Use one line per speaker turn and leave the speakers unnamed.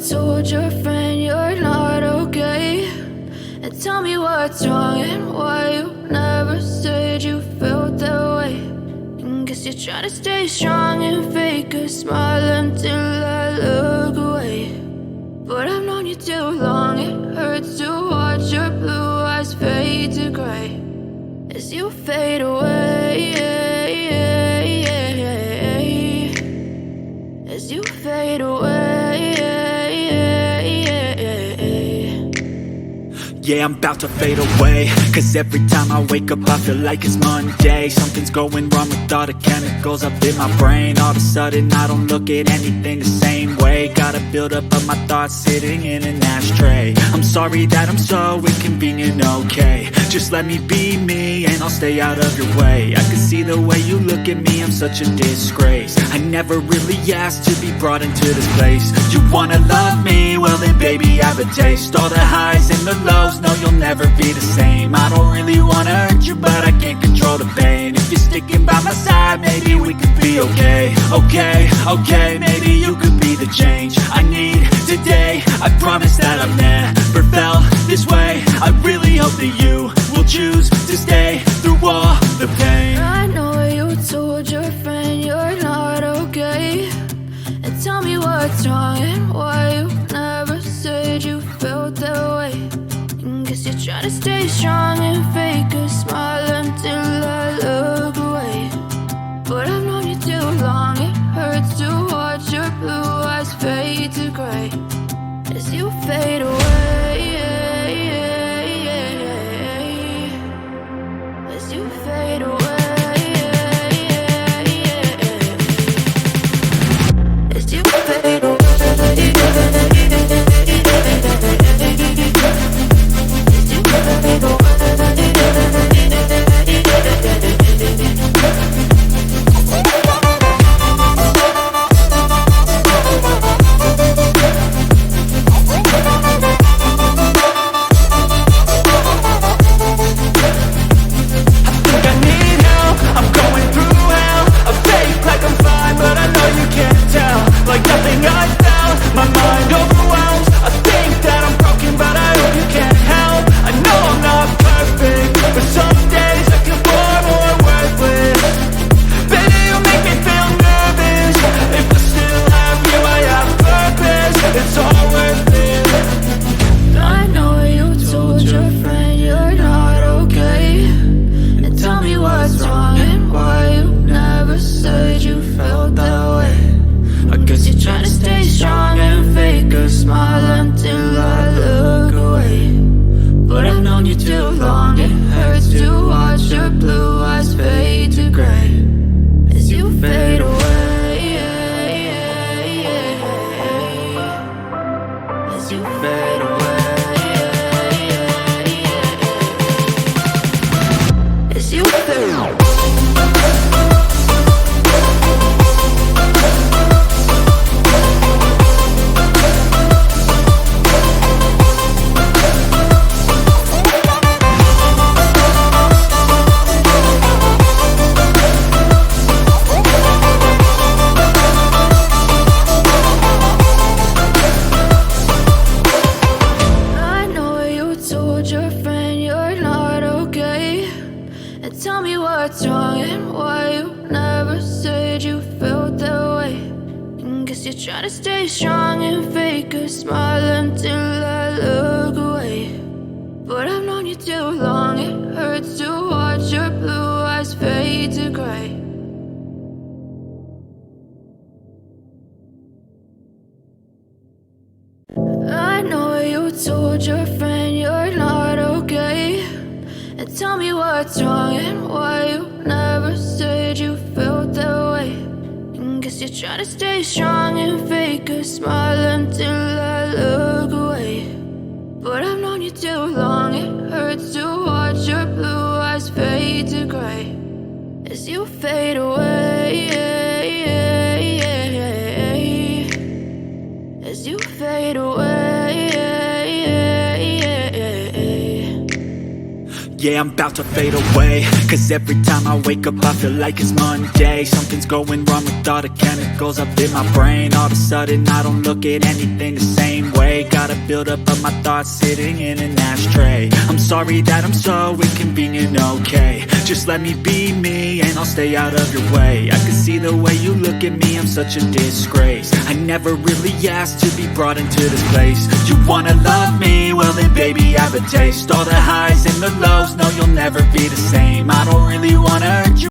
told your friend you're not okay, and tell me what's wrong and why you never said you felt that way. And guess you're trying to stay strong and fake a smile until I look away. But I've known you too long, it hurts to watch your blue eyes fade to gray as you fade away, as you fade away.
Yeah, I'm about to fade away, cause every time I wake up I feel like it's Monday. Something's going wrong with all the chemicals up in my brain. All of a sudden I don't look at anything the same way. Got a buildup of my thoughts sitting in an ashtray. I'm sorry that I'm so inconvenient, okay. Just let me be me and I'll stay out of your way. I can see the way you look at me, I'm such a disgrace. I never really asked to be brought into this place. You wanna love me? Well then baby, have a taste. All the highs and the lows, no, you'll never be the same. I don't really wanna hurt you, but I can't control the pain. If you're sticking by my side, maybe we could be okay. Okay, maybe you could be the change I need today. I promise that I've never felt this way. I really hope that you will choose to stay through all the pain.
I know you told your friend you're not okay, and tell me what's wrong and why you never said you felt that way. Guess you're trying to stay strong and fake a smile until I look away. But I've known you too long, it hurts to watch your blue eyes fade to gray as you fade away, as you fade away, as you fade away. I know you told your friend you're not okay, and tell me what's wrong and why you never said you felt that way. And guess you're trying to stay strong and fake a smile until I look away. But I've known you too long, it hurts to watch your blue eyes fade to gray as you fade away, as you fade away.
yeah, I'm about to fade away. Cause every time I wake up I feel like it's Monday. Something's going wrong with all the chemicals up in my brain. All of a sudden I don't look at anything the same way. Gotta build up of my thoughts sitting in an ashtray. I'm sorry that I'm so inconvenient, okay. Just let me be me and I'll stay out of your way. I can see the way you look at me, I'm such a disgrace. I never really asked to be brought into this place. You wanna love me? Well then baby I have a taste. All the highs and the lows, no you'll never be the same. I don't really wanna hurt you.